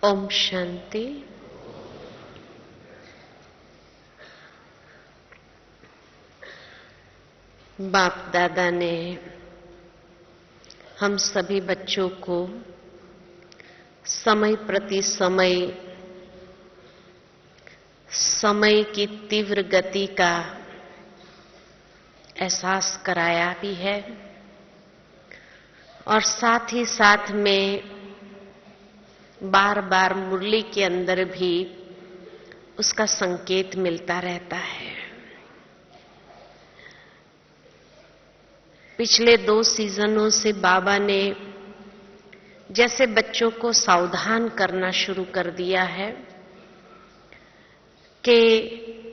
ओम शांति। बाप दादा ने हम सभी बच्चों को समय प्रति समय की तीव्र गति का एहसास कराया भी है और साथ ही साथ में बार बार मुरली के अंदर भी उसका संकेत मिलता रहता है। पिछले 2 सीजनों से बाबा ने जैसे बच्चों को सावधान करना शुरू कर दिया है कि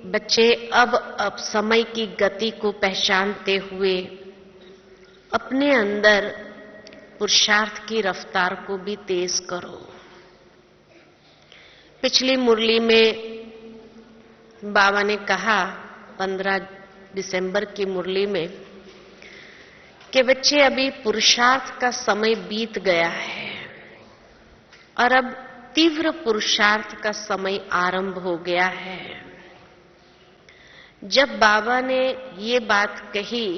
बच्चे अब समय की गति को पहचानते हुए अपने अंदर पुरुषार्थ की रफ्तार को भी तेज करो। पिछली मुरली में बाबा ने कहा 15 दिसंबर की मुरली में कि बच्चे अभी पुरुषार्थ का समय बीत गया है और अब तीव्र पुरुषार्थ का समय आरंभ हो गया है। जब बाबा ने ये बात कही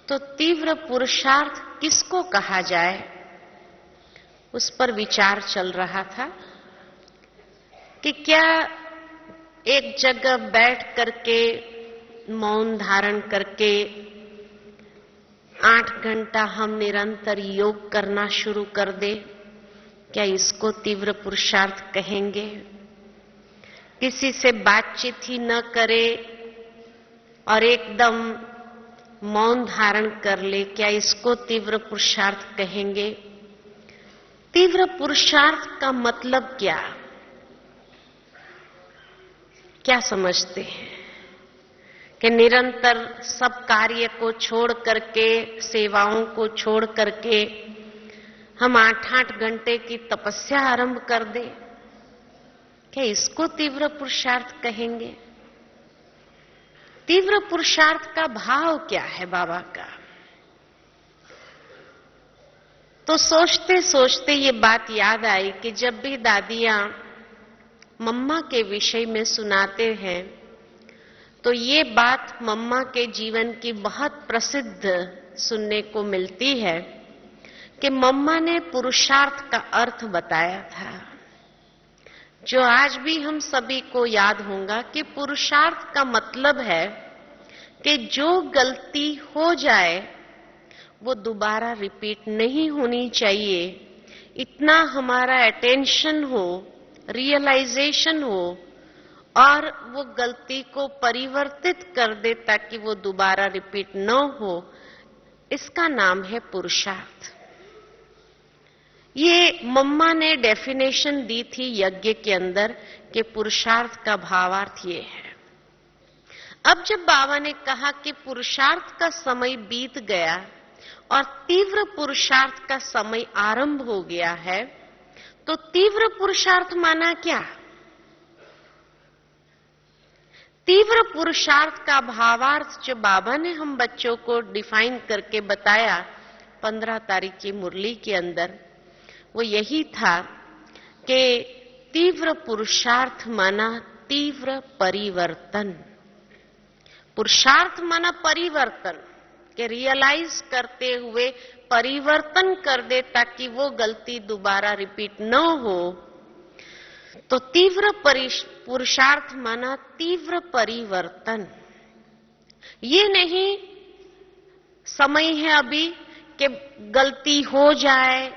तो तीव्र पुरुषार्थ किसको कहा जाए, उस पर विचार चल रहा था कि क्या एक जगह बैठ करके मौन धारण करके 8 घंटा हम निरंतर योग करना शुरू कर दे, क्या इसको तीव्र पुरुषार्थ कहेंगे? किसी से बातचीत ही न करे और एकदम मौन धारण कर ले, क्या इसको तीव्र पुरुषार्थ कहेंगे? तीव्र पुरुषार्थ का मतलब क्या समझते हैं कि निरंतर सब कार्य को छोड़ करके, सेवाओं को छोड़ करके हम 8-8 घंटे की तपस्या आरंभ कर दें, क्या इसको तीव्र पुरुषार्थ कहेंगे? तीव्र पुरुषार्थ का भाव क्या है बाबा का? तो सोचते सोचते ये बात याद आई कि जब भी दादियां मम्मा के विषय में सुनाते हैं तो ये बात मम्मा के जीवन की बहुत प्रसिद्ध सुनने को मिलती है कि मम्मा ने पुरुषार्थ का अर्थ बताया था, जो आज भी हम सभी को याद होगा कि पुरुषार्थ का मतलब है कि जो गलती हो जाए वो दोबारा रिपीट नहीं होनी चाहिए। इतना हमारा अटेंशन हो, रियलाइजेशन हो और वो गलती को परिवर्तित कर दे ताकि वो दोबारा रिपीट न हो, इसका नाम है पुरुषार्थ। ये मम्मा ने डेफिनेशन दी थी यज्ञ के अंदर कि पुरुषार्थ का भावार्थ ये है। अब जब बाबा ने कहा कि पुरुषार्थ का समय बीत गया और तीव्र पुरुषार्थ का समय आरंभ हो गया है, तो तीव्र पुरुषार्थ माना क्या? तीव्र पुरुषार्थ का भावार्थ जो बाबा ने हम बच्चों को डिफाइन करके बताया 15 तारीख की मुरली के अंदर, वो यही था कि तीव्र पुरुषार्थ माना तीव्र परिवर्तन। पुरुषार्थ माना परिवर्तन, कि रियलाइज करते हुए परिवर्तन कर दे ताकि वो गलती दोबारा रिपीट न हो। तो तीव्र पुरुषार्थ माना तीव्र परिवर्तन। ये नहीं समय है अभी कि गलती हो जाए,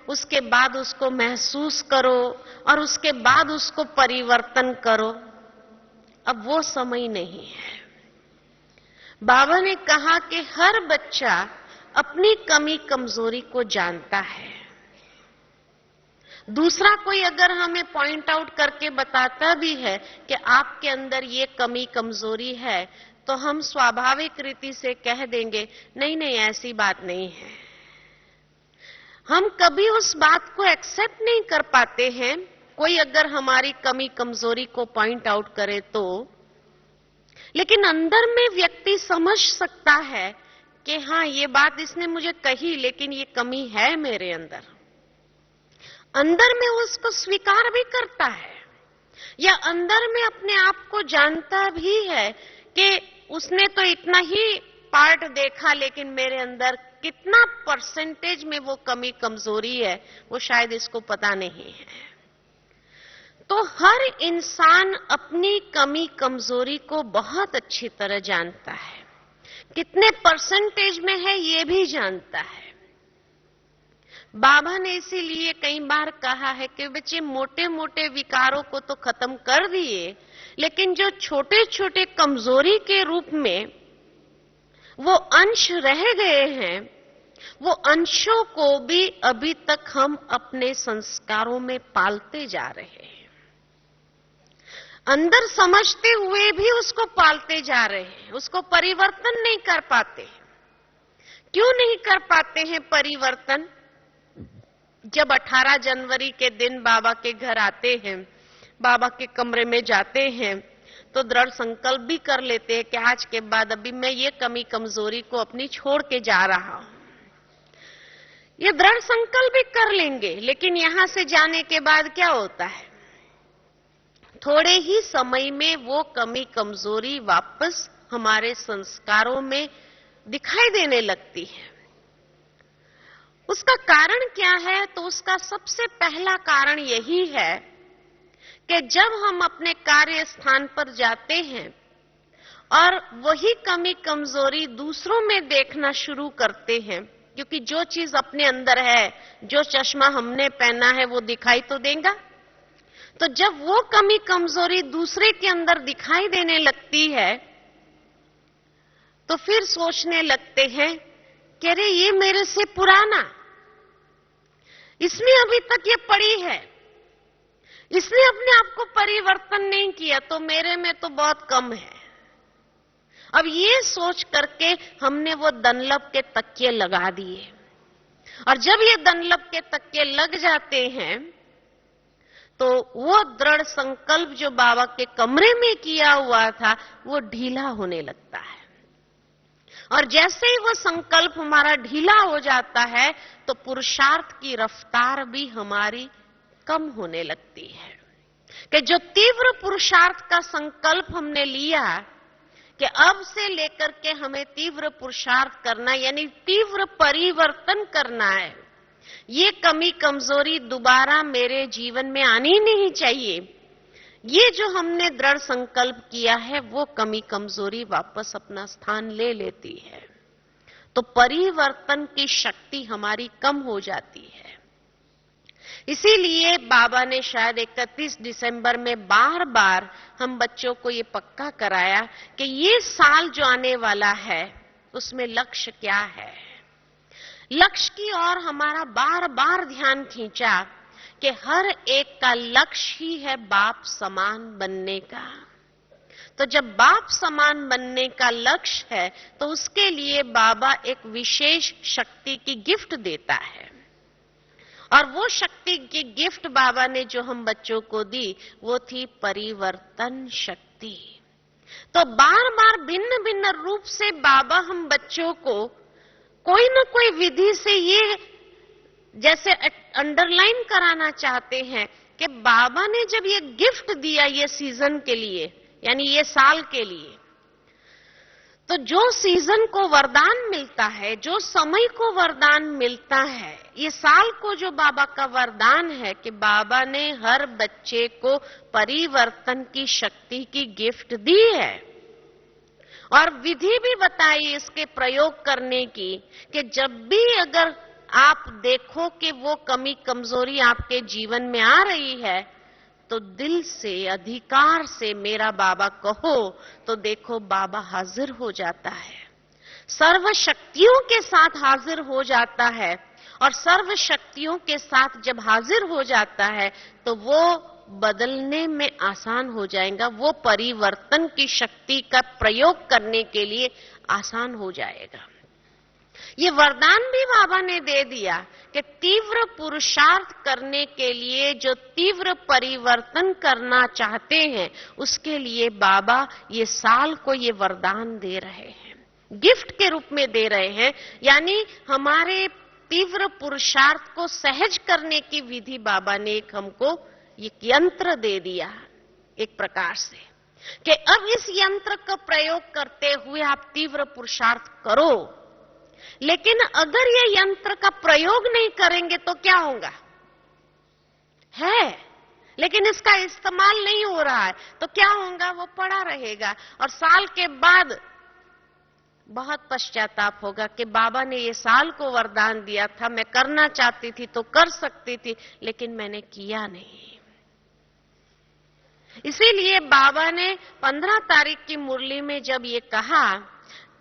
उसके बाद उसको महसूस करो और उसके बाद उसको परिवर्तन करो, अब वो समय नहीं है। बाबा ने कहा कि हर बच्चा अपनी कमी कमजोरी को जानता है। दूसरा कोई अगर हमें पॉइंट आउट करके बताता भी है कि आपके अंदर ये कमी कमजोरी है, तो हम स्वाभाविक रीति से कह देंगे नहीं नहीं ऐसी बात नहीं है। हम कभी उस बात को एक्सेप्ट नहीं कर पाते हैं कोई अगर हमारी कमी कमजोरी को पॉइंट आउट करे तो, लेकिन अंदर में व्यक्ति समझ सकता है कि हाँ ये बात इसने मुझे कही लेकिन ये कमी है मेरे अंदर। अंदर में वो उसको स्वीकार भी करता है, या अंदर में अपने आप को जानता भी है कि उसने तो इतना ही पार्ट देखा, लेकिन मेरे अंदर कितना परसेंटेज में वो कमी कमजोरी है वो शायद इसको पता नहीं है। तो हर इंसान अपनी कमी कमजोरी को बहुत अच्छी तरह जानता है, कितने परसेंटेज में है ये भी जानता है। बाबा ने इसीलिए कई बार कहा है कि बच्चे मोटे मोटे विकारों को तो खत्म कर दिए, लेकिन जो छोटे छोटे कमजोरी के रूप में वो अंश रह गए हैं, वो अंशों को भी अभी तक हम अपने संस्कारों में पालते जा रहे हैं। अंदर समझते हुए भी उसको पालते जा रहे हैं, उसको परिवर्तन नहीं कर पाते। क्यों नहीं कर पाते हैं परिवर्तन? जब 18 जनवरी के दिन बाबा के घर आते हैं, बाबा के कमरे में जाते हैं, तो दृढ़ संकल्प भी कर लेते हैं कि आज के बाद अभी मैं ये कमी कमजोरी को अपनी छोड़ के जा रहा हूं। ये दृढ़ संकल्प भी कर लेंगे, लेकिन यहां से जाने के बाद क्या होता है? थोड़े ही समय में वो कमी कमजोरी वापस हमारे संस्कारों में दिखाई देने लगती है। उसका कारण क्या है? तो उसका सबसे पहला कारण यही है कि जब हम अपने कार्य स्थान पर जाते हैं और वही कमी कमजोरी दूसरों में देखना शुरू करते हैं, क्योंकि जो चीज अपने अंदर है, जो चश्मा हमने पहना है वो दिखाई तो देगा। तो जब वो कमी कमजोरी दूसरे के अंदर दिखाई देने लगती है तो फिर सोचने लगते हैं कि अरे ये मेरे से पुराना, इसमें अभी तक ये पड़ी है, इसने अपने आप को परिवर्तन नहीं किया, तो मेरे में तो बहुत कम है। अब ये सोच करके हमने वो दनलब के तकिए लगा दिए, और जब ये दनलब के तकिए लग जाते हैं तो वो दृढ़ संकल्प जो बाबा के कमरे में किया हुआ था वो ढीला होने लगता है। और जैसे ही वो संकल्प हमारा ढीला हो जाता है तो पुरुषार्थ की रफ्तार भी हमारी कम होने लगती है। कि जो तीव्र पुरुषार्थ का संकल्प हमने लिया कि अब से लेकर के हमें तीव्र पुरुषार्थ करना, यानी तीव्र परिवर्तन करना है, ये कमी कमजोरी दोबारा मेरे जीवन में आनी नहीं चाहिए, ये जो हमने दृढ़ संकल्प किया है वो कमी कमजोरी वापस अपना स्थान ले लेती है। तो परिवर्तन की शक्ति हमारी कम हो जाती है। इसीलिए बाबा ने शायद 31 दिसंबर में बार बार हम बच्चों को ये पक्का कराया कि ये साल जो आने वाला है उसमें लक्ष्य क्या है। लक्ष्य की ओर हमारा बार बार ध्यान खींचा कि हर एक का लक्ष्य ही है बाप समान बनने का। तो जब बाप समान बनने का लक्ष्य है तो उसके लिए बाबा एक विशेष शक्ति की गिफ्ट देता है, और वो शक्ति की गिफ्ट बाबा ने जो हम बच्चों को दी वो थी परिवर्तन शक्ति। तो बार बार भिन्न भिन्न रूप से बाबा हम बच्चों को कोई न कोई विधि से ये जैसे अंडरलाइन कराना चाहते हैं कि बाबा ने जब ये गिफ्ट दिया ये सीजन के लिए, यानी ये साल के लिए, तो जो सीजन को वरदान मिलता है, जो समय को वरदान मिलता है, ये साल को जो बाबा का वरदान है कि बाबा ने हर बच्चे को परिवर्तन की शक्ति की गिफ्ट दी है, और विधि भी बताई इसके प्रयोग करने की कि जब भी अगर आप देखो कि वो कमी कमजोरी आपके जीवन में आ रही है तो दिल से अधिकार से मेरा बाबा कहो, तो देखो बाबा हाजिर हो जाता है, सर्व शक्तियों के साथ हाजिर हो जाता है। और सर्व शक्तियों के साथ जब हाजिर हो जाता है तो वो बदलने में आसान हो जाएगा, वो परिवर्तन की शक्ति का प्रयोग करने के लिए आसान हो जाएगा। ये वरदान भी बाबा ने दे दिया कि तीव्र पुरुषार्थ करने के लिए, जो तीव्र परिवर्तन करना चाहते हैं उसके लिए बाबा ये साल को ये वरदान दे रहे हैं, गिफ्ट के रूप में दे रहे हैं। यानी हमारे तीव्र पुरुषार्थ को सहज करने की विधि बाबा ने एक हमको एक यंत्र दे दिया एक प्रकार से, कि अब इस यंत्र का प्रयोग करते हुए आप तीव्र पुरुषार्थ करो। लेकिन अगर ये यंत्र का प्रयोग नहीं करेंगे तो क्या होगा? है, लेकिन इसका इस्तेमाल नहीं हो रहा है तो क्या होगा? वो पड़ा रहेगा और साल के बाद बहुत पश्चाताप होगा कि बाबा ने ये साल को वरदान दिया था, मैं करना चाहती थी तो कर सकती थी, लेकिन मैंने किया नहीं। इसीलिए बाबा ने 15 तारीख की मुरली में जब ये कहा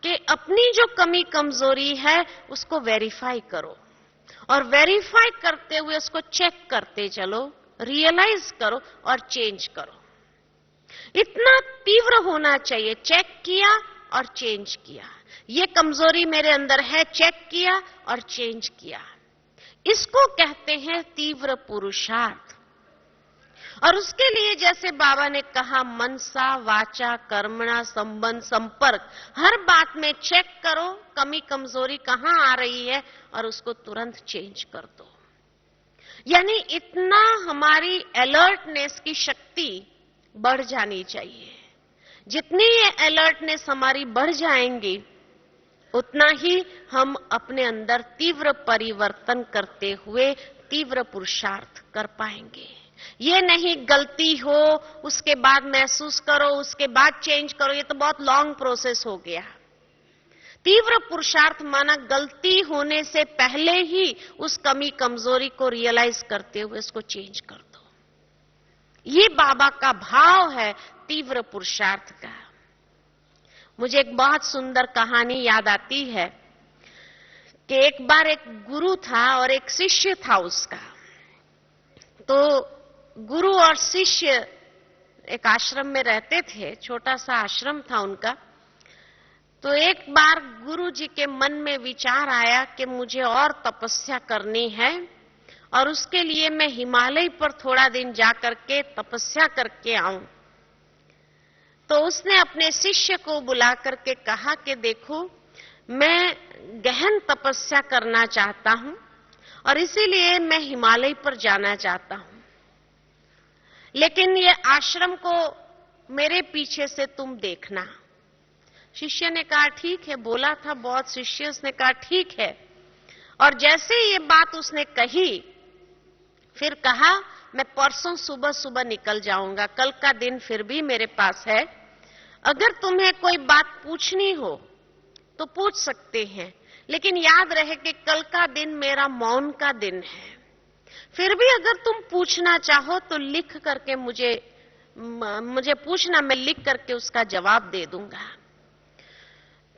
कि अपनी जो कमी कमजोरी है उसको वेरीफाई करो और वेरीफाई करते हुए उसको चेक करते चलो, रियलाइज करो और चेंज करो। इतना तीव्र होना चाहिए, चेक किया और चेंज किया। ये कमजोरी मेरे अंदर है, चेक किया और चेंज किया। इसको कहते हैं तीव्र पुरुषार्थ। और उसके लिए जैसे बाबा ने कहा, मनसा वाचा कर्मणा संबंध संपर्क, हर बात में चेक करो कमी कमजोरी कहां आ रही है और उसको तुरंत चेंज कर दो। यानी इतना हमारी अलर्टनेस की शक्ति बढ़ जानी चाहिए। जितनी ये अलर्टनेस हमारी बढ़ जाएंगी उतना ही हम अपने अंदर तीव्र परिवर्तन करते हुए तीव्र पुरुषार्थ कर पाएंगे। ये नहीं गलती हो उसके बाद महसूस करो उसके बाद चेंज करो, ये तो बहुत लॉन्ग प्रोसेस हो गया। तीव्र पुरुषार्थ माना गलती होने से पहले ही उस कमी कमजोरी को रियलाइज करते हुए उसको चेंज कर दो। ये बाबा का भाव है तीव्र पुरुषार्थ का। मुझे एक बहुत सुंदर कहानी याद आती है कि एक बार एक गुरु था और एक शिष्य था उसका। तो गुरु और शिष्य एक आश्रम में रहते थे, छोटा सा आश्रम था उनका। तो एक बार गुरु जी के मन में विचार आया कि मुझे और तपस्या करनी है और उसके लिए मैं हिमालय पर थोड़ा दिन जाकर के तपस्या करके आऊं। तो उसने अपने शिष्य को बुला करके कहा कि देखो, मैं गहन तपस्या करना चाहता हूं और इसीलिए मैं हिमालय पर जाना चाहता हूं, लेकिन ये आश्रम को मेरे पीछे से तुम देखना। शिष्य ने कहा ठीक है, बोला था बहुत शिष्य, उसने कहा ठीक है। और जैसे ये बात उसने कही, फिर कहा मैं परसों सुबह सुबह निकल जाऊंगा, कल का दिन फिर भी मेरे पास है। अगर तुम्हें कोई बात पूछनी हो तो पूछ सकते हैं, लेकिन याद रहे कि कल का दिन मेरा मौन का दिन है। फिर भी अगर तुम पूछना चाहो तो लिख करके मुझे पूछना, मैं लिख करके उसका जवाब दे दूंगा।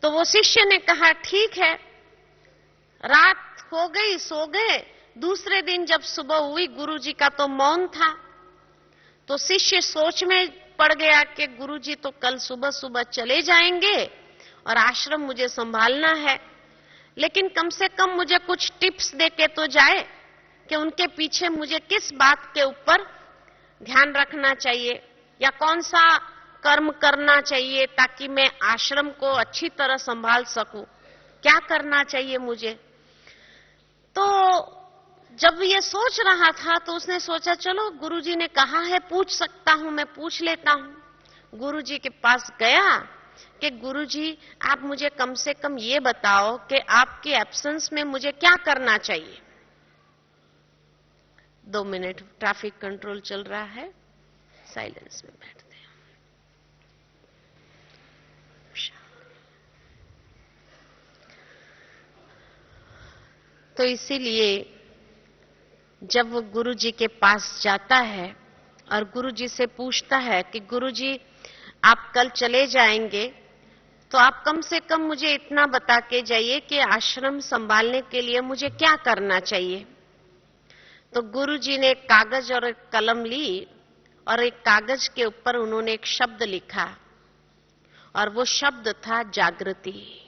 तो वो शिष्य ने कहा ठीक है। रात हो गई, सो गए। दूसरे दिन जब सुबह हुई, गुरुजी का तो मौन था। तो शिष्य सोच में पड़ गया कि गुरुजी तो कल सुबह सुबह चले जाएंगे और आश्रम मुझे संभालना है, लेकिन कम से कम मुझे कुछ टिप्स देके तो जाए कि उनके पीछे मुझे किस बात के ऊपर ध्यान रखना चाहिए या कौन सा कर्म करना चाहिए ताकि मैं आश्रम को अच्छी तरह संभाल सकूं, क्या करना चाहिए मुझे। तो जब ये सोच रहा था तो उसने सोचा चलो गुरुजी ने कहा है पूछ सकता हूं, मैं पूछ लेता हूं। गुरुजी के पास गया कि गुरुजी आप मुझे कम से कम ये बताओ कि आपके एब्सेंस में मुझे क्या करना चाहिए। 2 मिनट ट्रैफिक कंट्रोल चल रहा है, साइलेंस में बैठते हैं। तो इसीलिए जब वो गुरुजी के पास जाता है और गुरुजी से पूछता है कि गुरुजी आप कल चले जाएंगे तो आप कम से कम मुझे इतना बता के जाइए कि आश्रम संभालने के लिए मुझे क्या करना चाहिए। तो गुरुजी ने एक कागज और एक कलम ली और एक कागज के ऊपर उन्होंने एक शब्द लिखा और वो शब्द था जागृति।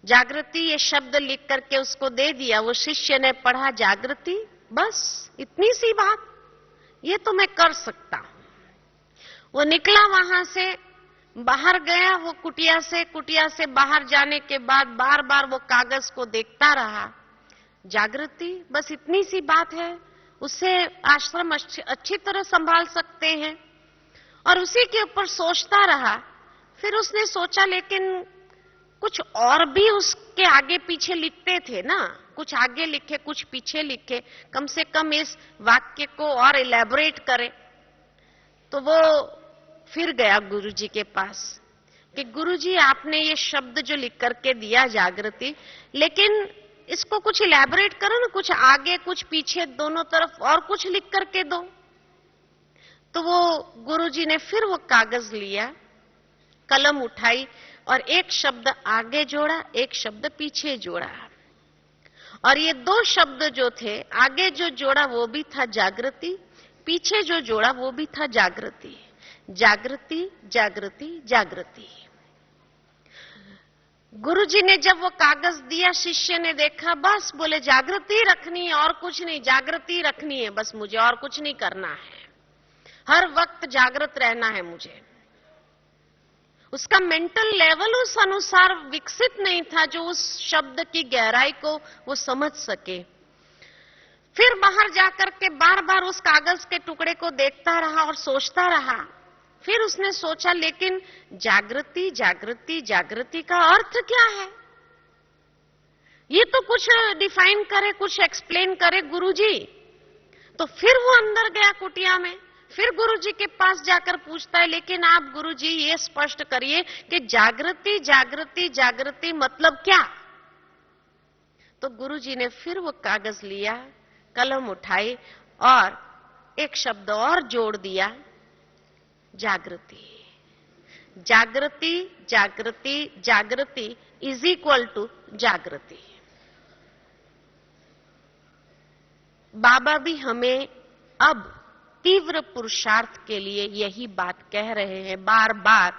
जागृति ये शब्द लिख करके उसको दे दिया। वो शिष्य ने पढ़ा जागृति, बस इतनी सी बात, ये तो मैं कर सकता हूं। वो निकला वहां से बाहर गया वो कुटिया से बाहर जाने के बाद बार बार वो कागज को देखता रहा। जागृति, बस इतनी सी बात है, उससे आश्रम अच्छी तरह संभाल सकते हैं। और उसी के ऊपर सोचता रहा। फिर उसने सोचा लेकिन कुछ और भी उसके आगे पीछे लिखते थे ना, कुछ आगे लिखे कुछ पीछे लिखे, कम से कम इस वाक्य को और इलेबोरेट करे। तो वो फिर गया गुरुजी के पास कि गुरुजी आपने ये शब्द जो लिख करके दिया जागृति, लेकिन इसको कुछ इलेबोरेट करो ना, कुछ आगे कुछ पीछे दोनों तरफ और कुछ लिख करके दो। तो वो गुरुजी ने फिर वो कागज लिया, कलम उठाई और एक शब्द आगे जोड़ा, एक शब्द पीछे जोड़ा। और ये दो शब्द जो थे, आगे जो जोड़ा वो भी था जागृति, पीछे जो जोड़ा वो भी था जागृति। जागृति जागृति जागृति। गुरुजी ने जब वो कागज दिया, शिष्य ने देखा, बस बोले जागृति रखनी है और कुछ नहीं, जागृति रखनी है बस, मुझे और कुछ नहीं करना है, हर वक्त जागृत रहना है मुझे। उसका मेंटल लेवल उस अनुसार विकसित नहीं था जो उस शब्द की गहराई को वो समझ सके। फिर बाहर जाकर के बार बार उस कागज के टुकड़े को देखता रहा और सोचता रहा। फिर उसने सोचा लेकिन जागृति जागृति जागृति का अर्थ क्या है, ये तो कुछ डिफाइन करे, कुछ एक्सप्लेन करे गुरुजी। तो फिर वो अंदर गया कुटिया में, फिर गुरुजी के पास जाकर पूछता है लेकिन आप गुरुजी ये स्पष्ट करिए कि जागृति जागृति जागृति मतलब क्या। तो गुरुजी ने फिर वो कागज लिया, कलम उठाई और एक शब्द और जोड़ दिया, जागृति। जागृति जागृति जागृति इज इक्वल टू जागृति। बाबा भी हमें अब तीव्र पुरुषार्थ के लिए यही बात कह रहे हैं बार बार,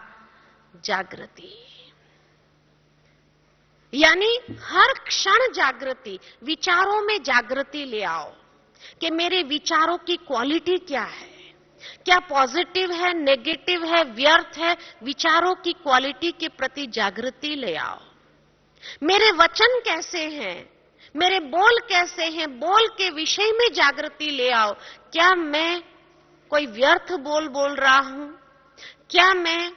जागृति। यानी हर क्षण जागृति, विचारों में जागृति ले आओ कि मेरे विचारों की क्वालिटी क्या है, क्या पॉजिटिव है, नेगेटिव है, व्यर्थ है, विचारों की क्वालिटी के प्रति जागृति ले आओ। मेरे वचन कैसे हैं, मेरे बोल कैसे हैं, बोल के विषय में जागृति ले आओ। क्या मैं कोई व्यर्थ बोल रहा हूं, क्या मैं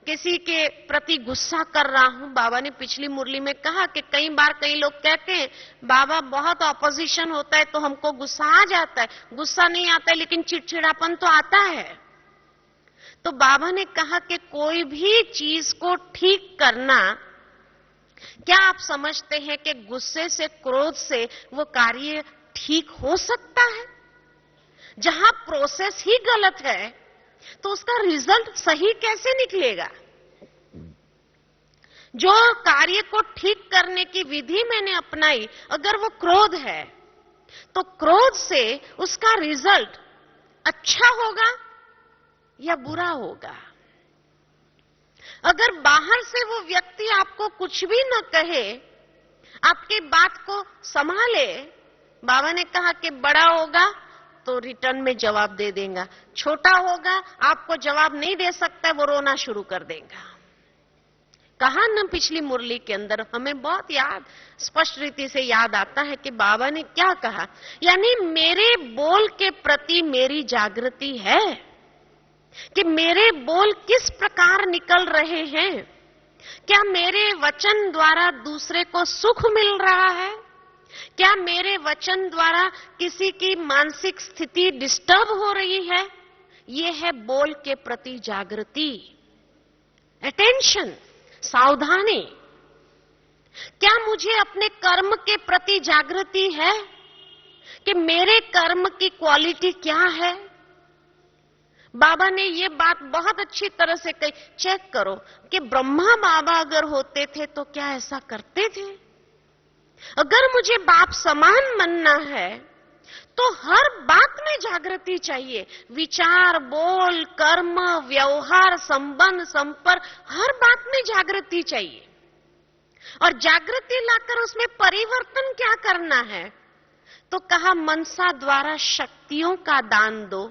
किसी के प्रति गुस्सा कर रहा हूं। बाबा ने पिछली मुरली में कहा कि कई बार कई लोग कहते हैं बाबा बहुत ऑपोजिशन होता है तो हमको गुस्सा आ जाता है, गुस्सा नहीं आता है लेकिन चिड़चिड़ापन तो आता है। तो बाबा ने कहा कि कोई भी चीज को ठीक करना, क्या आप समझते हैं कि गुस्से से, क्रोध से वो कार्य ठीक हो सकता है? जहां प्रोसेस ही गलत है तो उसका रिजल्ट सही कैसे निकलेगा? जो कार्य को ठीक करने की विधि मैंने अपनाई, अगर वो क्रोध है तो क्रोध से उसका रिजल्ट अच्छा होगा या बुरा होगा? अगर बाहर से वो व्यक्ति आपको कुछ भी न कहे, आपकी बात को संभाले, बाबा ने कहा कि बड़ा होगा तो रिटर्न में जवाब दे देगा, छोटा होगा आपको जवाब नहीं दे सकता, वो रोना शुरू कर देगा। कहा ना पिछली मुरली के अंदर, हमें बहुत याद, स्पष्ट रीति से याद आता है कि बाबा ने क्या कहा, यानी मेरे बोल के प्रति मेरी जागृति है कि मेरे बोल किस प्रकार निकल रहे हैं। क्या मेरे वचन द्वारा दूसरे को सुख मिल रहा है? क्या मेरे वचन द्वारा किसी की मानसिक स्थिति डिस्टर्ब हो रही है? ये है बोल के प्रति जागृति, अटेंशन, सावधानी। क्या मुझे अपने कर्म के प्रति जागृति है कि मेरे कर्म की क्वालिटी क्या है? बाबा ने ये बात बहुत अच्छी तरह से कही, चेक करो कि ब्रह्मा बाबा अगर होते थे तो क्या ऐसा करते थे? अगर मुझे बाप समान बनना है तो हर बात में जागृति चाहिए, विचार, बोल, कर्म, व्यवहार, संबंध, संपर्क, हर बात में जागृति चाहिए। और जागृति लाकर उसमें परिवर्तन क्या करना है? तो कहा मनसा द्वारा शक्तियों का दान दो,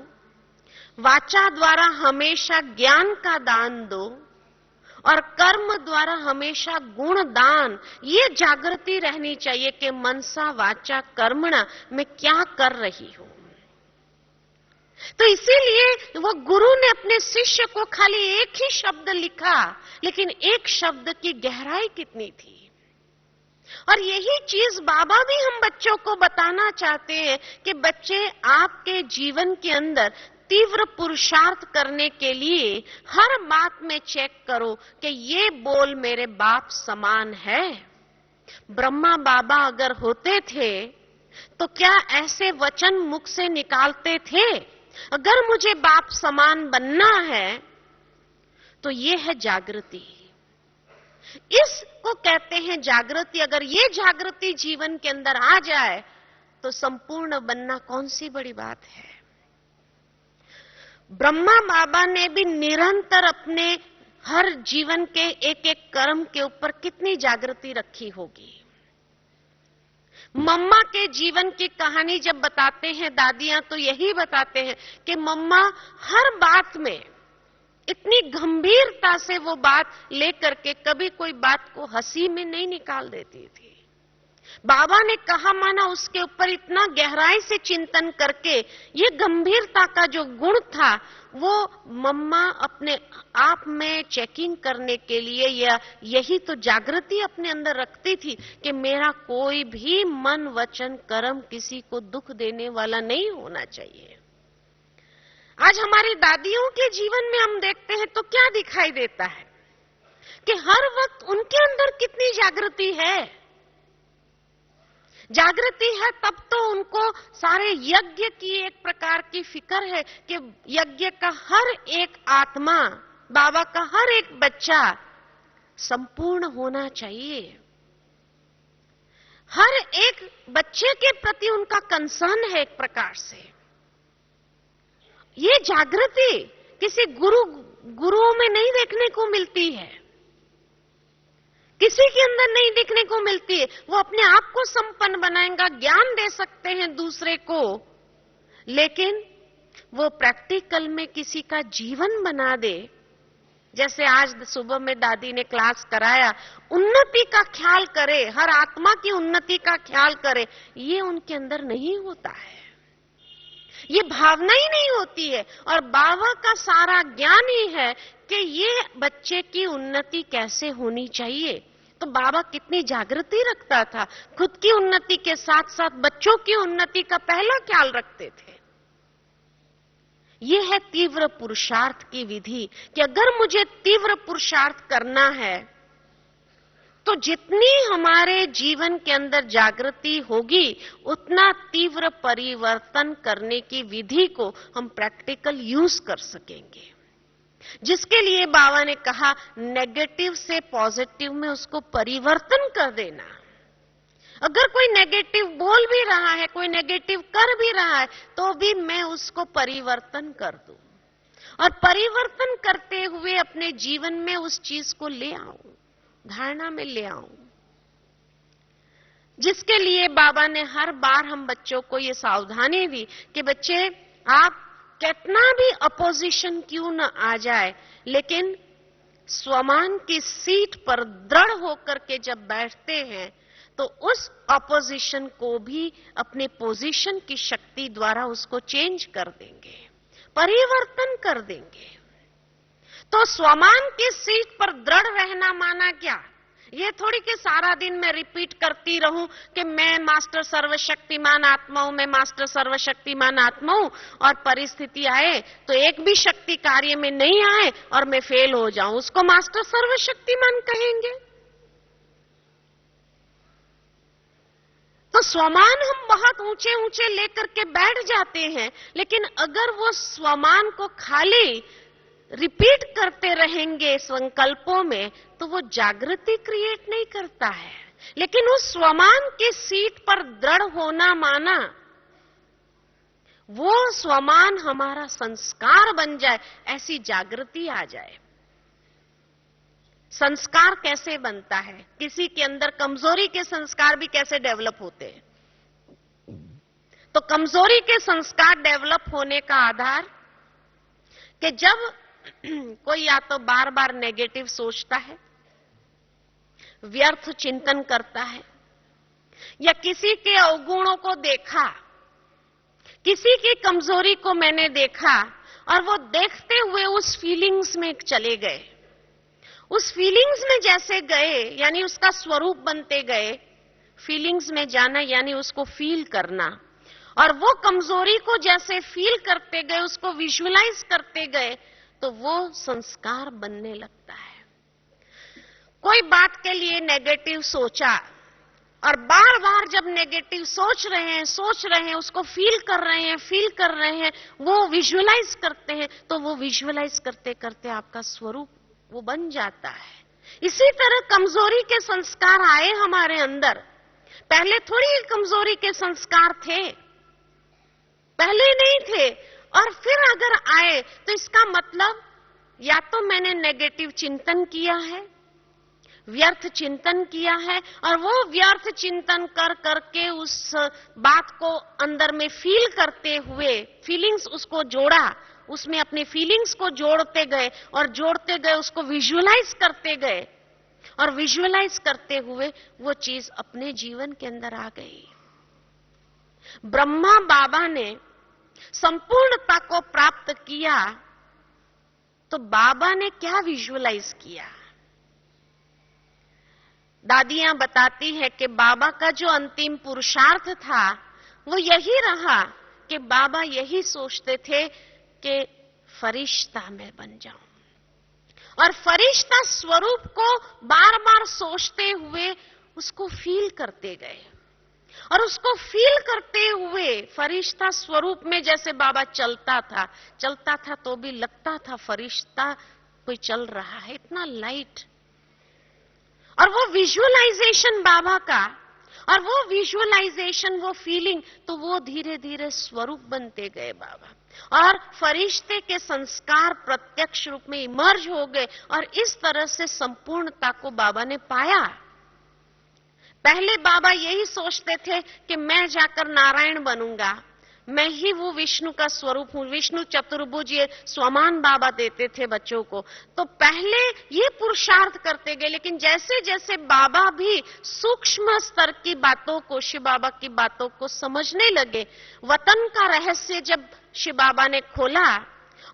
वाचा द्वारा हमेशा ज्ञान का दान दो, और कर्म द्वारा हमेशा गुण दान, ये जागृति रहनी चाहिए कि मनसा वाचा कर्मणा मैं क्या कर रही हूं। तो इसीलिए वो गुरु ने अपने शिष्य को खाली एक ही शब्द लिखा, लेकिन एक शब्द की गहराई कितनी थी। और यही चीज बाबा भी हम बच्चों को बताना चाहते हैं कि बच्चे, आपके जीवन के अंदर तीव्र पुरुषार्थ करने के लिए हर बात में चेक करो कि ये बोल मेरे बाप समान है। ब्रह्मा बाबा अगर होते थे तो क्या ऐसे वचन मुख से निकालते थे? अगर मुझे बाप समान बनना है तो ये है जागृति, इसको कहते हैं जागृति। अगर ये जागृति जीवन के अंदर आ जाए तो संपूर्ण बनना कौन सी बड़ी बात है। ब्रह्मा बाबा ने भी निरंतर अपने हर जीवन के एक एक कर्म के ऊपर कितनी जागृति रखी होगी। मम्मा के जीवन की कहानी जब बताते हैं दादियां तो यही बताते हैं कि मम्मा हर बात में इतनी गंभीरता से वो बात लेकर के कभी कोई बात को हंसी में नहीं निकाल देती थी। बाबा ने कहा माना उसके ऊपर इतना गहराई से चिंतन करके ये गंभीरता का जो गुण था वो मम्मा अपने आप में चेकिंग करने के लिए या यही तो जागृति अपने अंदर रखती थी कि मेरा कोई भी मन वचन कर्म किसी को दुख देने वाला नहीं होना चाहिए। आज हमारी दादियों के जीवन में हम देखते हैं तो क्या दिखाई देता है कि हर वक्त उनके अंदर कितनी जागृति है। जागृति है तब तो उनको सारे यज्ञ की एक प्रकार की फिक्र है कि यज्ञ का हर एक आत्मा, बाबा का हर एक बच्चा संपूर्ण होना चाहिए। हर एक बच्चे के प्रति उनका कंसर्न है एक प्रकार से। ये जागृति किसी गुरुओं में नहीं देखने को मिलती है, किसी के अंदर नहीं देखने को मिलती है। वो अपने आप को संपन्न बनाएगा, ज्ञान दे सकते हैं दूसरे को, लेकिन वो प्रैक्टिकल में किसी का जीवन बना दे। जैसे आज सुबह में दादी ने क्लास कराया, उन्नति का ख्याल करे, हर आत्मा की उन्नति का ख्याल करे, ये उनके अंदर नहीं होता है, ये भावना ही नहीं होती है। और बाबा का सारा ज्ञान ही है कि ये बच्चे की उन्नति कैसे होनी चाहिए। तो बाबा कितनी जागृति रखता था, खुद की उन्नति के साथ साथ बच्चों की उन्नति का पहला ख्याल रखते थे। ये है तीव्र पुरुषार्थ की विधि कि अगर मुझे तीव्र पुरुषार्थ करना है तो जितनी हमारे जीवन के अंदर जागृति होगी उतना तीव्र परिवर्तन करने की विधि को हम प्रैक्टिकल यूज कर सकेंगे। जिसके लिए बाबा ने कहा नेगेटिव से पॉजिटिव में उसको परिवर्तन कर देना। अगर कोई नेगेटिव बोल भी रहा है, कोई नेगेटिव कर भी रहा है, तो भी मैं उसको परिवर्तन कर दूं और परिवर्तन करते हुए अपने जीवन में उस चीज को ले आऊं, धारणा में ले आऊं। जिसके लिए बाबा ने हर बार हम बच्चों को ये सावधानी दी कि बच्चे, आप कितना भी अपोजिशन क्यों न आ जाए, लेकिन स्वमान की सीट पर दृढ़ होकर के जब बैठते हैं तो उस अपोजिशन को भी अपने पोजीशन की शक्ति द्वारा उसको चेंज कर देंगे, परिवर्तन कर देंगे। तो स्वमान की सीट पर दृढ़ रहना माना क्या? ये थोड़ी कि सारा दिन मैं रिपीट करती रहूं कि मैं मास्टर सर्वशक्तिमान आत्मा हूं, मैं मास्टर सर्वशक्तिमान आत्मा हूं, और परिस्थिति आए तो एक भी शक्ति कार्य में नहीं आए और मैं फेल हो जाऊं, उसको मास्टर सर्वशक्तिमान कहेंगे? तो स्वमान हम बहुत ऊंचे ऊंचे लेकर के बैठ जाते हैं, लेकिन अगर वो स्वमान को खाली रिपीट करते रहेंगे संकल्पों में तो वो जागृति क्रिएट नहीं करता है। लेकिन उस स्वमान की सीट पर दृढ़ होना माना वो स्वमान हमारा संस्कार बन जाए, ऐसी जागृति आ जाए। संस्कार कैसे बनता है? किसी के अंदर कमजोरी के संस्कार भी कैसे डेवलप होते हैं? तो कमजोरी के संस्कार डेवलप होने का आधार कि जब कोई या तो बार बार नेगेटिव सोचता है, व्यर्थ चिंतन करता है, या किसी के अवगुणों को देखा, किसी की कमजोरी को मैंने देखा और वो देखते हुए उस फीलिंग्स में चले गए। उस फीलिंग्स में जैसे गए यानी उसका स्वरूप बनते गए। फीलिंग्स में जाना यानी उसको फील करना, और वो कमजोरी को जैसे फील करते गए, उसको विजुअलाइज करते गए, तो वो संस्कार बनने लगता है। कोई बात के लिए नेगेटिव सोचा और बार बार जब नेगेटिव सोच रहे हैं, उसको फील कर रहे हैं, वो विजुअलाइज करते हैं, तो वो विजुअलाइज करते करते आपका स्वरूप वो बन जाता है। इसी तरह कमजोरी के संस्कार आए हमारे अंदर। पहले थोड़ी कमजोरी के संस्कार थे, पहले नहीं थे, और फिर अगर आए तो इसका मतलब या तो मैंने नेगेटिव चिंतन किया है, व्यर्थ चिंतन किया है, और वो व्यर्थ चिंतन कर करके उस बात को अंदर में फील करते हुए फीलिंग्स उसको जोड़ा, उसमें अपनी फीलिंग्स को जोड़ते गए और जोड़ते गए, उसको विजुअलाइज करते गए, और विजुअलाइज करते हुए वो चीज अपने जीवन के अंदर आ गई। ब्रह्मा बाबा ने संपूर्णता को प्राप्त किया, तो बाबा ने क्या विजुअलाइज किया? दादियां बताती है कि बाबा का जो अंतिम पुरुषार्थ था वो यही रहा कि बाबा यही सोचते थे कि फरिश्ता मैं बन जाऊं, और फरिश्ता स्वरूप को बार बार सोचते हुए उसको फील करते गए, और उसको फील करते हुए फरिश्ता स्वरूप में जैसे बाबा चलता था तो भी लगता था फरिश्ता कोई चल रहा है, इतना लाइट। और वो विजुअलाइजेशन बाबा का, और वो विजुअलाइजेशन, वो फीलिंग, तो वो धीरे धीरे स्वरूप बनते गए बाबा, और फरिश्ते के संस्कार प्रत्यक्ष रूप में इमर्ज हो गए, और इस तरह से संपूर्णता को बाबा ने पाया। पहले बाबा यही सोचते थे कि मैं जाकर नारायण बनूंगा, मैं ही वो विष्णु का स्वरूप हूं, विष्णु चतुर्भुज, ये स्वमान बाबा देते थे बच्चों को। तो पहले ये पुरुषार्थ करते गए, लेकिन जैसे जैसे बाबा भी सूक्ष्म स्तर की बातों को, शिव बाबा की बातों को समझने लगे, वतन का रहस्य जब शिव बाबा ने खोला,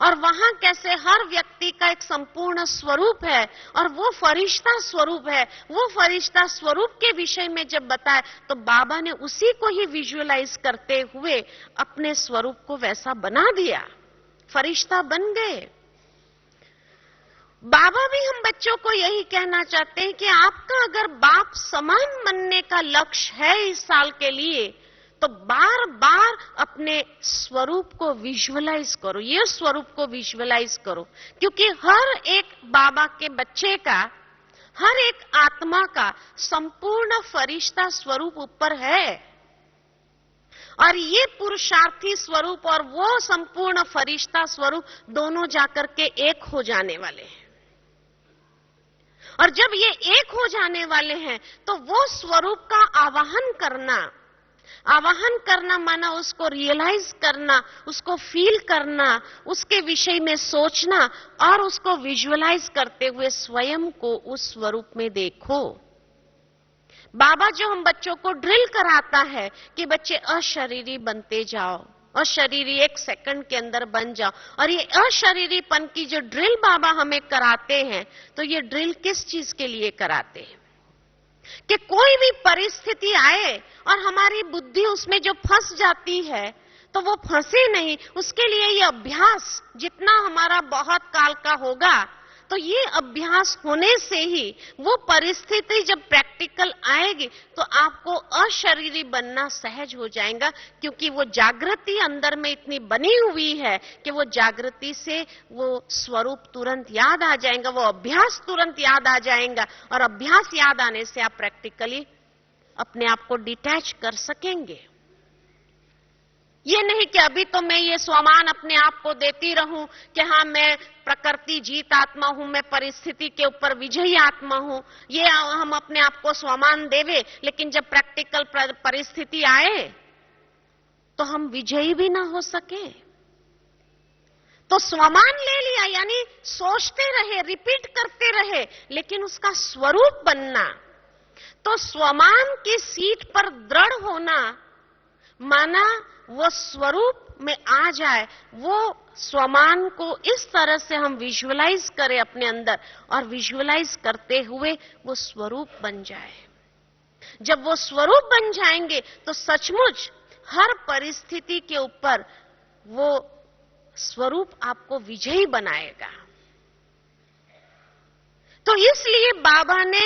और वहां कैसे हर व्यक्ति का एक संपूर्ण स्वरूप है, और वो फरिश्ता स्वरूप है, वो फरिश्ता स्वरूप के विषय में जब बताया, तो बाबा ने उसी को ही विजुअलाइज करते हुए अपने स्वरूप को वैसा बना दिया, फरिश्ता बन गए। बाबा भी हम बच्चों को यही कहना चाहते हैं कि आपका अगर बाप समान बनने का लक्ष्य है इस साल के लिए, तो बार बार अपने स्वरूप को विजुअलाइज करो, ये स्वरूप को विजुअलाइज करो, क्योंकि हर एक बाबा के बच्चे का, हर एक आत्मा का संपूर्ण फरिश्ता स्वरूप ऊपर है, और ये पुरुषार्थी स्वरूप और वो संपूर्ण फरिश्ता स्वरूप दोनों जाकर के एक हो जाने वाले हैं। और जब ये एक हो जाने वाले हैं, तो वो स्वरूप का आवाहन करना माना उसको रियलाइज करना, उसको फील करना, उसके विषय में सोचना, और उसको विजुअलाइज करते हुए स्वयं को उस स्वरूप में देखो। बाबा जो हम बच्चों को ड्रिल कराता है कि बच्चे अशरीरी बनते जाओ, अशरीरी 1 सेकंड के अंदर बन जाओ, और ये अशरीरीपन की जो ड्रिल बाबा हमें कराते हैं, तो ये ड्रिल किस चीज के लिए कराते हैं? कि कोई भी परिस्थिति आए और हमारी बुद्धि उसमें जो फंस जाती है, तो वो फंसे नहीं, उसके लिए ये अभ्यास जितना हमारा बहुत काल का होगा, तो ये अभ्यास होने से ही वो परिस्थिति जब प्रैक्टिकल आएगी, तो आपको अशरीरी बनना सहज हो जाएगा, क्योंकि वो जागृति अंदर में इतनी बनी हुई है कि वो जागृति से वो स्वरूप तुरंत याद आ जाएगा, वो अभ्यास तुरंत याद आ जाएगा, और अभ्यास याद आने से आप प्रैक्टिकली अपने आप को डिटैच कर सकेंगे। ये नहीं कि अभी तो मैं ये स्वमान अपने आप को देती रहूं कि हाँ मैं प्रकृति जीत आत्मा हूं, मैं परिस्थिति के ऊपर विजयी आत्मा हूं, ये हम अपने आप को स्वमान देवे, लेकिन जब प्रैक्टिकल परिस्थिति आए तो हम विजयी भी ना हो सके। तो स्वमान ले लिया, यानी सोचते रहे, रिपीट करते रहे, लेकिन उसका स्वरूप बनना। तो स्वमान की सीट पर दृढ़ होना माना वो स्वरूप में आ जाए, वो स्वमान को इस तरह से हम विजुअलाइज करें अपने अंदर, और विजुअलाइज करते हुए वो स्वरूप बन जाए। जब वो स्वरूप बन जाएंगे तो सचमुच हर परिस्थिति के ऊपर वो स्वरूप आपको विजयी बनाएगा। तो इसलिए बाबा ने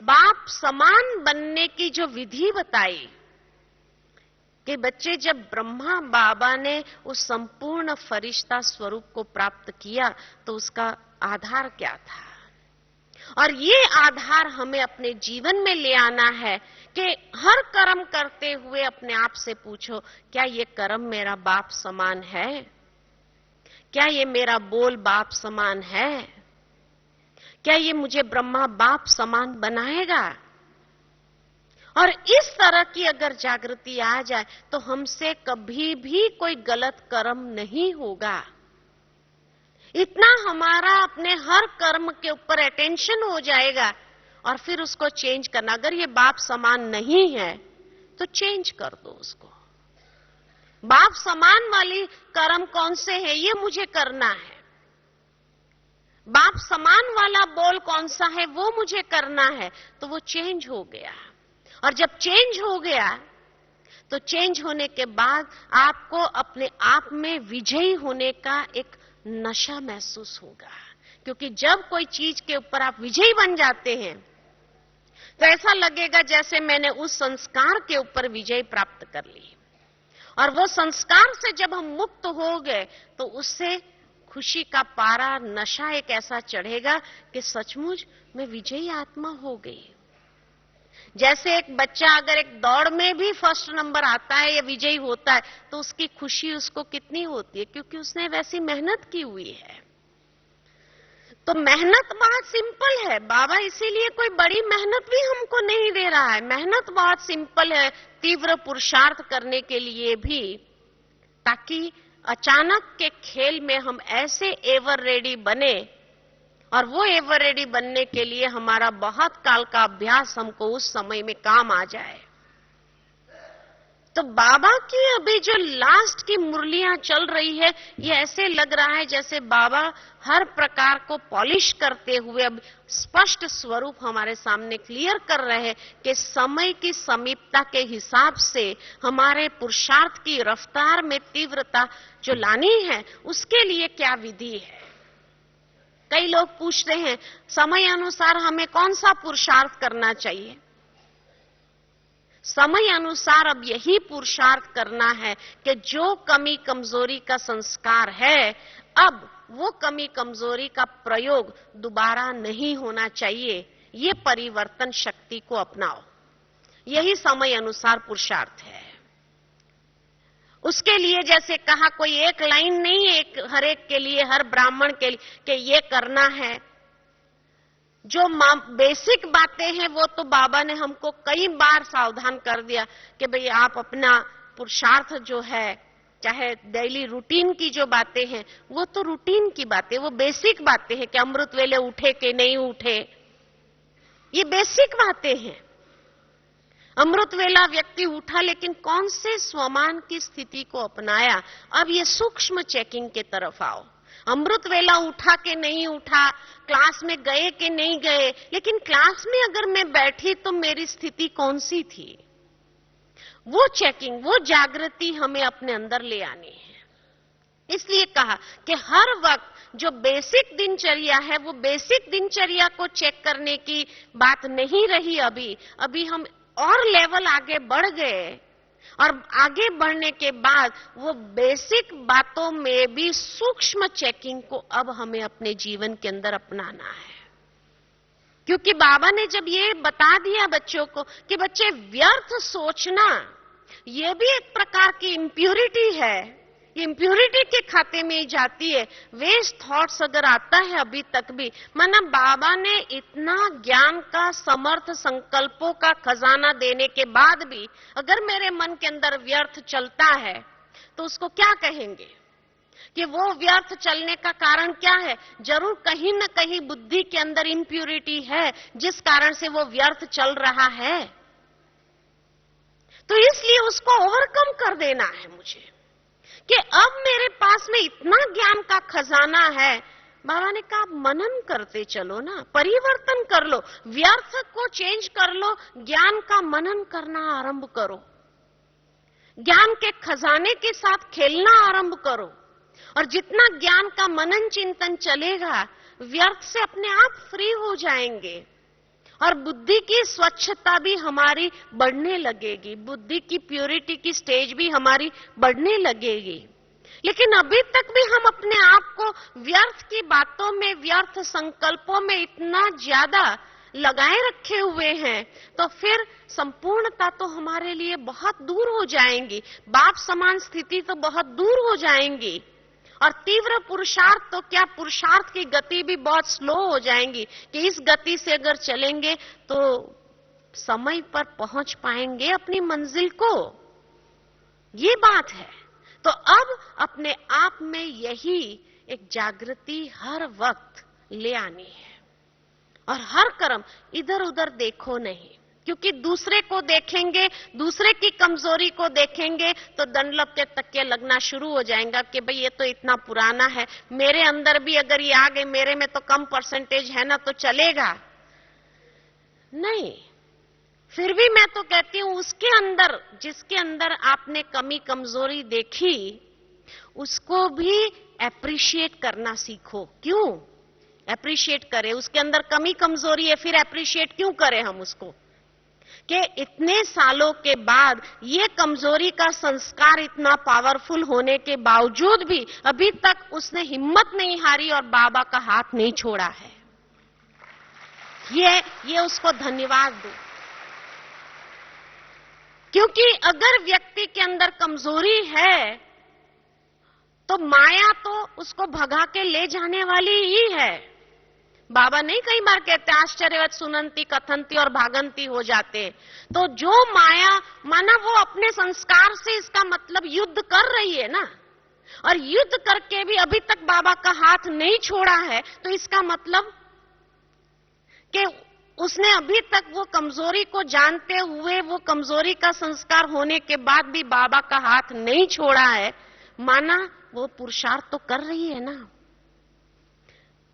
बाप समान बनने की जो विधि बताई कि बच्चे, जब ब्रह्मा बाबा ने उस संपूर्ण फरिश्ता स्वरूप को प्राप्त किया तो उसका आधार क्या था, और ये आधार हमें अपने जीवन में ले आना है कि हर कर्म करते हुए अपने आप से पूछो, क्या ये कर्म मेरा बाप समान है? क्या ये मेरा बोल बाप समान है? क्या ये मुझे ब्रह्मा बाप समान बनाएगा? और इस तरह की अगर जागृति आ जाए तो हमसे कभी भी कोई गलत कर्म नहीं होगा। इतना हमारा अपने हर कर्म के ऊपर अटेंशन हो जाएगा, और फिर उसको चेंज करना। अगर ये बाप समान नहीं है तो चेंज कर दो उसको। बाप समान वाली कर्म कौन से है, ये मुझे करना है। बाप समान वाला बोल कौन सा है, वो मुझे करना है। तो वो चेंज हो गया, और जब चेंज हो गया तो चेंज होने के बाद आपको अपने आप में विजयी होने का एक नशा महसूस होगा। क्योंकि जब कोई चीज के ऊपर आप विजयी बन जाते हैं तो ऐसा लगेगा जैसे मैंने उस संस्कार के ऊपर विजय प्राप्त कर ली, और वो संस्कार से जब हम मुक्त हो गए तो उससे खुशी का पारा, नशा एक ऐसा चढ़ेगा कि सचमुच मैं विजयी आत्मा हो गई। जैसे एक बच्चा अगर एक दौड़ में भी फर्स्ट नंबर आता है या विजयी होता है तो उसकी खुशी उसको कितनी होती है, क्योंकि उसने वैसी मेहनत की हुई है। तो मेहनत बहुत सिंपल है, बाबा इसीलिए कोई बड़ी मेहनत भी हमको नहीं दे रहा है। मेहनत बहुत सिंपल है, तीव्र पुरुषार्थ करने के लिए भी, ताकि अचानक के खेल में हम ऐसे एवर रेडी बने, और वो एवर रेडी बनने के लिए हमारा बहुत काल का अभ्यास हमको उस समय में काम आ जाए। तो बाबा की अभी जो लास्ट की मुरलियां चल रही है, ये ऐसे लग रहा है जैसे बाबा हर प्रकार को पॉलिश करते हुए अब स्पष्ट स्वरूप हमारे सामने क्लियर कर रहे हैं कि समय की समीपता के हिसाब से हमारे पुरुषार्थ की रफ्तार में तीव्रता जो लानी है, उसके लिए क्या विधि है। कई लोग पूछते हैं समय अनुसार हमें कौन सा पुरुषार्थ करना चाहिए। समय अनुसार अब यही पुरुषार्थ करना है कि जो कमी कमजोरी का संस्कार है, अब वो कमी कमजोरी का प्रयोग दोबारा नहीं होना चाहिए। ये परिवर्तन शक्ति को अपनाओ, यही समय अनुसार पुरुषार्थ है। उसके लिए जैसे कहा, कोई एक लाइन नहीं है एक हर एक के लिए, हर ब्राह्मण के लिए कि ये करना है। जो बेसिक बातें हैं वो तो बाबा ने हमको कई बार सावधान कर दिया कि भाई आप अपना पुरुषार्थ जो है, चाहे डेली रूटीन की जो बातें हैं वो तो रूटीन की बातें, वो बेसिक बातें हैं कि अमृत वेले उठे कि नहीं उठे, ये बेसिक बातें हैं। अमृत वेला व्यक्ति उठा, लेकिन कौन से स्वमान की स्थिति को अपनाया। अब ये सूक्ष्म चेकिंग के तरफ आओ। अमृत वेला उठा कि नहीं उठा, क्लास में गए कि नहीं गए, लेकिन क्लास में अगर मैं बैठी तो मेरी स्थिति कौन सी थी, वो चेकिंग, वो जागृति हमें अपने अंदर ले आनी है। इसलिए कहा कि हर वक्त जो बेसिक दिनचर्या है, वो बेसिक दिनचर्या को चेक करने की बात नहीं रही। अभी हम और लेवल आगे बढ़ गए, और आगे बढ़ने के बाद वो बेसिक बातों में भी सूक्ष्म चेकिंग को अब हमें अपने जीवन के अंदर अपनाना है। क्योंकि बाबा ने जब ये बता दिया बच्चों को कि बच्चे व्यर्थ सोचना ये भी एक प्रकार की इम्प्यूरिटी है, इम्प्यूरिटी के खाते में ही जाती है। वेस्ट थॉट्स अगर आता है अभी तक भी, माना बाबा ने इतना ज्ञान का समर्थ संकल्पों का खजाना देने के बाद भी अगर मेरे मन के अंदर व्यर्थ चलता है तो उसको क्या कहेंगे कि वो व्यर्थ चलने का कारण क्या है? जरूर कहीं न कहीं बुद्धि के अंदर इम्प्यूरिटी है, जिस कारण से वो व्यर्थ चल रहा है। तो इसलिए उसको ओवरकम कर देना है मुझे, कि अब मेरे पास में इतना ज्ञान का खजाना है। बाबा ने कहा, मनन करते चलो ना, परिवर्तन कर लो, व्यर्थ को चेंज कर लो, ज्ञान का मनन करना आरंभ करो, ज्ञान के खजाने के साथ खेलना आरंभ करो। और जितना ज्ञान का मनन चिंतन चलेगा, व्यर्थ से अपने आप फ्री हो जाएंगे और बुद्धि की स्वच्छता भी हमारी बढ़ने लगेगी, बुद्धि की प्योरिटी की स्टेज भी हमारी बढ़ने लगेगी। लेकिन अभी तक भी हम अपने आप को व्यर्थ की बातों में, व्यर्थ संकल्पों में इतना ज्यादा लगाए रखे हुए हैं, तो फिर संपूर्णता तो हमारे लिए बहुत दूर हो जाएंगी, बाप समान स्थिति तो बहुत दूर हो जाएंगी। और तीव्र पुरुषार्थ तो क्या, पुरुषार्थ की गति भी बहुत स्लो हो जाएंगी कि इस गति से अगर चलेंगे तो समय पर पहुंच पाएंगे अपनी मंजिल को। ये बात है। तो अब अपने आप में यही एक जागृति हर वक्त ले आनी है, और हर कर्म इधर उधर देखो नहीं, क्योंकि दूसरे को देखेंगे, दूसरे की कमजोरी को देखेंगे तो डनलप के तकिया लगना शुरू हो जाएगा कि भाई ये तो इतना पुराना है, मेरे अंदर भी अगर ये आ गए, मेरे में तो कम परसेंटेज है ना, तो चलेगा नहीं। फिर भी मैं तो कहती हूं, उसके अंदर, जिसके अंदर आपने कमी कमजोरी देखी, उसको भी एप्रिशिएट करना सीखो। क्यों एप्रिशिएट करें? उसके अंदर कमी कमजोरी है, फिर एप्रिशिएट क्यों करें हम उसको? कि इतने सालों के बाद ये कमजोरी का संस्कार इतना पावरफुल होने के बावजूद भी अभी तक उसने हिम्मत नहीं हारी और बाबा का हाथ नहीं छोड़ा है। ये उसको धन्यवाद दो। क्योंकि अगर व्यक्ति के अंदर कमजोरी है तो माया तो उसको भगा के ले जाने वाली ही है। बाबा नहीं कई बार कहते आश्चर्यवत सुनंती कथंती और भागंती हो जाते। तो जो माया, माना वो अपने संस्कार से, इसका मतलब युद्ध कर रही है ना, और युद्ध करके भी अभी तक बाबा का हाथ नहीं छोड़ा है, तो इसका मतलब कि उसने अभी तक वो कमजोरी को जानते हुए, वो कमजोरी का संस्कार होने के बाद भी बाबा का हाथ नहीं छोड़ा है, माना वो पुरुषार्थ तो कर रही है ना।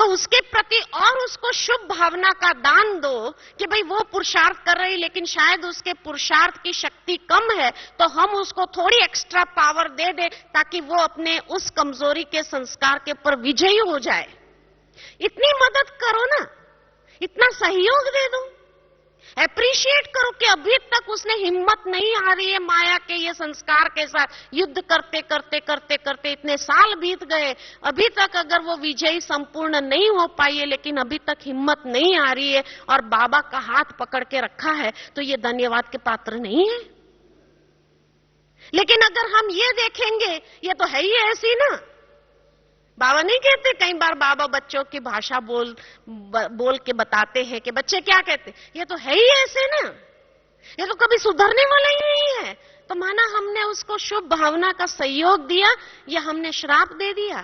तो उसके प्रति और उसको शुभ भावना का दान दो कि भाई वो पुरुषार्थ कर रही, लेकिन शायद उसके पुरुषार्थ की शक्ति कम है, तो हम उसको थोड़ी एक्स्ट्रा पावर दे दे ताकि वो अपने उस कमजोरी के संस्कार के ऊपर विजयी हो जाए। इतनी मदद करो ना, इतना सहयोग दे दो, एप्रिशिएट करो कि अभी तक उसने हिम्मत नहीं हारी है माया के ये संस्कार के साथ। युद्ध करते करते करते करते इतने साल बीत गए, अभी तक अगर वो विजयी संपूर्ण नहीं हो पाई है, लेकिन अभी तक हिम्मत नहीं हारी है और बाबा का हाथ पकड़ के रखा है, तो ये धन्यवाद के पात्र नहीं है। लेकिन अगर हम ये देखेंगे, ये तो है ही ऐसी ना, बाबा नहीं कहते, कई बार बाबा बच्चों की भाषा बोल के बताते हैं कि बच्चे क्या कहते, ये तो है ही ऐसे ना, ये तो कभी सुधरने वाला ही नहीं है। तो माना हमने उसको शुभ भावना का सहयोग दिया या हमने श्राप दे दिया।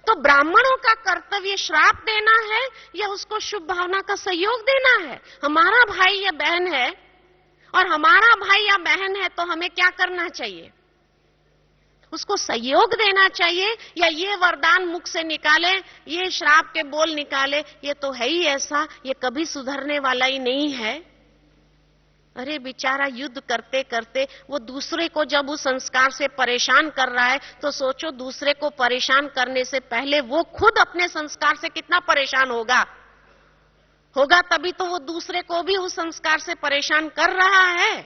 तो ब्राह्मणों का कर्तव्य श्राप देना है या उसको शुभ भावना का सहयोग देना है? हमारा भाई या बहन है और हमारा भाई या बहन है, तो हमें क्या करना चाहिए? उसको सहयोग देना चाहिए, या ये वरदान मुख से निकाले, ये श्राप के बोल निकाले, ये तो है ही ऐसा, ये कभी सुधरने वाला ही नहीं है। अरे बेचारा युद्ध करते करते वो दूसरे को जब उस संस्कार से परेशान कर रहा है, तो सोचो दूसरे को परेशान करने से पहले वो खुद अपने संस्कार से कितना परेशान होगा तभी तो वो दूसरे को भी उस संस्कार से परेशान कर रहा है।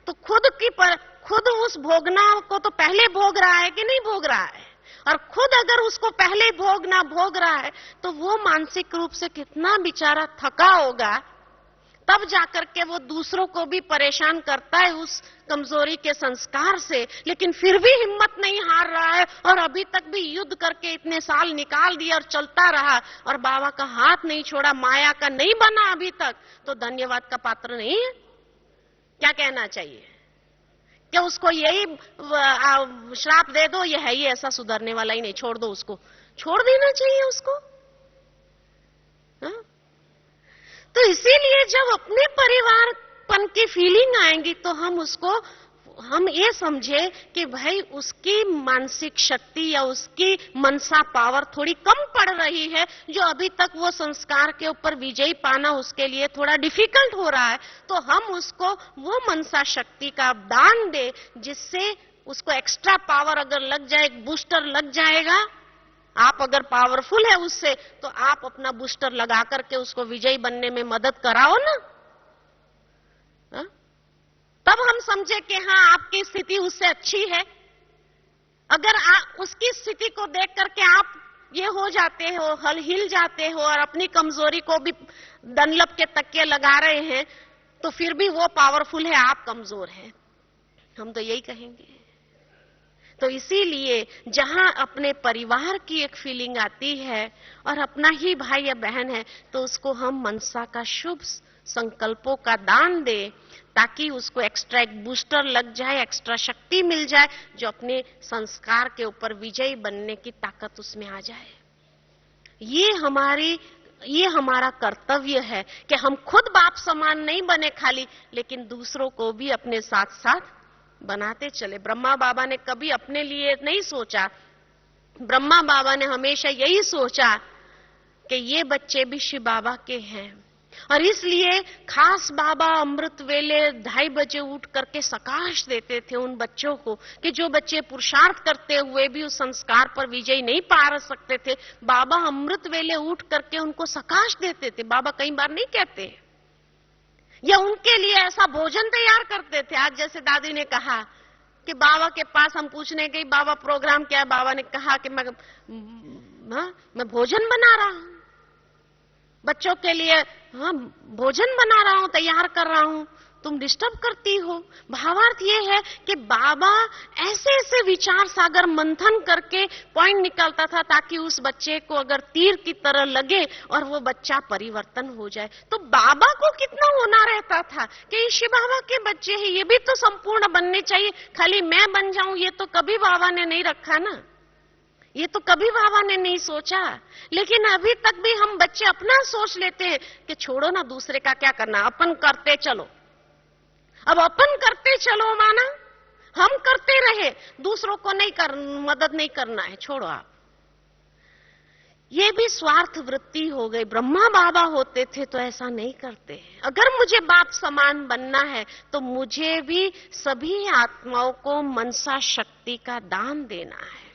तो खुद उस भोगना को तो पहले भोग रहा है कि नहीं भोग रहा है, और खुद अगर उसको पहले भोग रहा है, तो वो मानसिक रूप से कितना बेचारा थका होगा, तब जाकर के वो दूसरों को भी परेशान करता है उस कमजोरी के संस्कार से, लेकिन फिर भी हिम्मत नहीं हार रहा है और अभी तक भी युद्ध करके इतने साल निकाल दिया और चलता रहा और बाबा का हाथ नहीं छोड़ा, माया का नहीं बना अभी तक, तो धन्यवाद का पात्र नहीं है। क्या कहना चाहिए? क्या उसको यही श्राप दे दो, ये है ही ऐसा, सुधरने वाला ही नहीं, छोड़ दो उसको, छोड़ देना चाहिए उसको। हा? तो इसीलिए जब अपने परिवारपन की फीलिंग आएंगी तो हम ये समझे कि भाई उसकी मानसिक शक्ति या उसकी मनसा पावर थोड़ी कम पड़ रही है, जो अभी तक वो संस्कार के ऊपर विजयी पाना उसके लिए थोड़ा डिफिकल्ट हो रहा है, तो हम उसको वो मनसा शक्ति का दान दे, जिससे उसको एक्स्ट्रा पावर अगर लग जाए, बूस्टर लग जाएगा। आप अगर पावरफुल है उससे, तो आप अपना बूस्टर लगा करके उसको विजयी बनने में मदद कराओ ना। हा? तब हम समझे कि हाँ, आपकी स्थिति उससे अच्छी है। अगर उसकी स्थिति को देख करके आप ये हो जाते हो, हिल जाते हो और अपनी कमजोरी को भी डनलप के तकिए लगा रहे हैं, तो फिर भी वो पावरफुल है, आप कमजोर हैं। हम तो यही कहेंगे। तो इसीलिए जहां अपने परिवार की एक फीलिंग आती है और अपना ही भाई या बहन है, तो उसको हम मनसा का शुभ संकल्पों का दान दे, ताकि उसको एक्स्ट्रा एक बूस्टर लग जाए, एक्स्ट्रा शक्ति मिल जाए, जो अपने संस्कार के ऊपर विजयी बनने की ताकत उसमें आ जाए। ये हमारा कर्तव्य है कि हम खुद बाप समान नहीं बने खाली, लेकिन दूसरों को भी अपने साथ साथ बनाते चले। ब्रह्मा बाबा ने कभी अपने लिए नहीं सोचा, ब्रह्मा बाबा ने हमेशा यही सोचा कि ये बच्चे भी शिव बाबा के हैं, और इसलिए खास बाबा अमृत वेले 2:30 बजे उठ करके सकाश देते थे उन बच्चों को, कि जो बच्चे पुरुषार्थ करते हुए भी उस संस्कार पर विजय नहीं पा सकते थे, बाबा अमृत वेले उठ करके उनको सकाश देते थे। बाबा कई बार नहीं कहते, या उनके लिए ऐसा भोजन तैयार करते थे। आज जैसे दादी ने कहा कि बाबा के पास हम पूछने गई, बाबा प्रोग्राम क्या है, बाबा ने कहा कि मैं भोजन बना रहा हूं बच्चों के लिए, हाँ भोजन बना रहा हूं, तैयार कर रहा हूं, तुम डिस्टर्ब करती हो। भावार्थ ये है कि बाबा ऐसे ऐसे विचार सागर मंथन करके पॉइंट निकालता था, ताकि उस बच्चे को अगर तीर की तरह लगे और वो बच्चा परिवर्तन हो जाए। तो बाबा को कितना होना रहता था कि शिव बाबा के बच्चे हैं, ये भी तो संपूर्ण बनने चाहिए, खाली मैं बन जाऊं ये तो कभी बाबा ने नहीं रखा ना, ये तो कभी बाबा ने नहीं सोचा। लेकिन अभी तक भी हम बच्चे अपना सोच लेते हैं कि छोड़ो ना, दूसरे का क्या करना, अपन करते चलो। अब अपन करते चलो माना हम करते रहे, दूसरों को मदद नहीं करना है, छोड़ो आप। ये भी स्वार्थ वृत्ति हो गई। ब्रह्मा बाबा होते थे तो ऐसा नहीं करते हैं। अगर मुझे बाप समान बनना है तो मुझे भी सभी आत्माओं को मनसा शक्ति का दान देना है,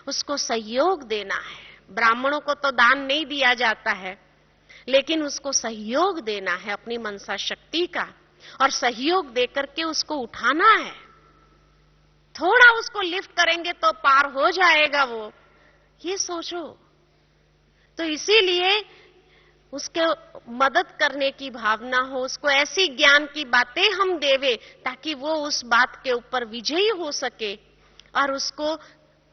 उसको सहयोग देना है। ब्राह्मणों को तो दान नहीं दिया जाता है, लेकिन उसको सहयोग देना है अपनी मनसा शक्ति का, और सहयोग देकर के उसको उठाना है। थोड़ा उसको लिफ्ट करेंगे तो पार हो जाएगा वो, ये सोचो। तो इसीलिए उसके मदद करने की भावना हो, उसको ऐसी ज्ञान की बातें हम देवे ताकि वो उस बात के ऊपर विजयी हो सके, और उसको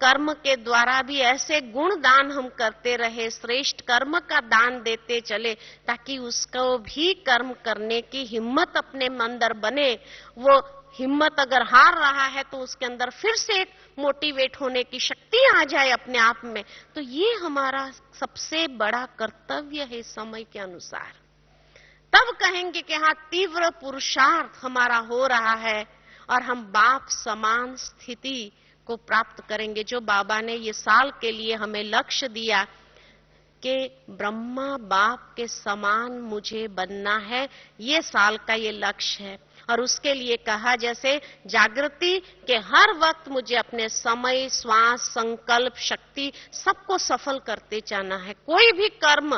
कर्म के द्वारा भी ऐसे गुण दान हम करते रहे, श्रेष्ठ कर्म का दान देते चले, ताकि उसको भी कर्म करने की हिम्मत अपने अंदर बने। वो हिम्मत अगर हार रहा है तो उसके अंदर फिर से एक मोटिवेट होने की शक्ति आ जाए अपने आप में। तो ये हमारा सबसे बड़ा कर्तव्य है समय के अनुसार। तब कहेंगे कि हाँ, तीव्र पुरुषार्थ हमारा हो रहा है और हम बाप समान स्थिति को प्राप्त करेंगे। जो बाबा ने ये साल के लिए हमें लक्ष्य दिया कि ब्रह्मा बाप के समान मुझे बनना है, ये साल का ये लक्ष्य है। और उसके लिए कहा जैसे जागृति के हर वक्त मुझे अपने समय, श्वास, संकल्प, शक्ति सबको सफल करते जाना है। कोई भी कर्म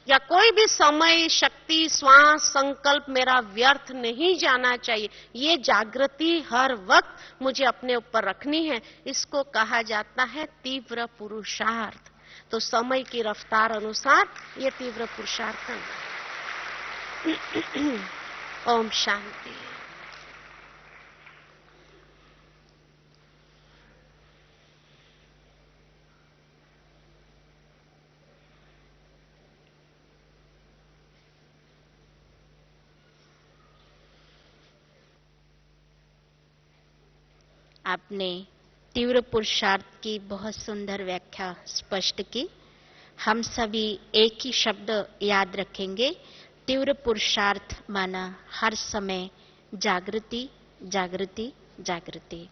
या कोई भी समय, शक्ति, श्वास, संकल्प मेरा व्यर्थ नहीं जाना चाहिए। ये जागृति हर वक्त मुझे अपने ऊपर रखनी है। इसको कहा जाता है तीव्र पुरुषार्थ। तो समय की रफ्तार अनुसार ये तीव्र पुरुषार्थ करना। ओम शांति। आपने तीव्र पुरुषार्थ की बहुत सुंदर व्याख्या स्पष्ट की। हम सभी एक ही शब्द याद रखेंगे, तीव्र पुरुषार्थ माना हर समय जागृति, जागृति, जागृति।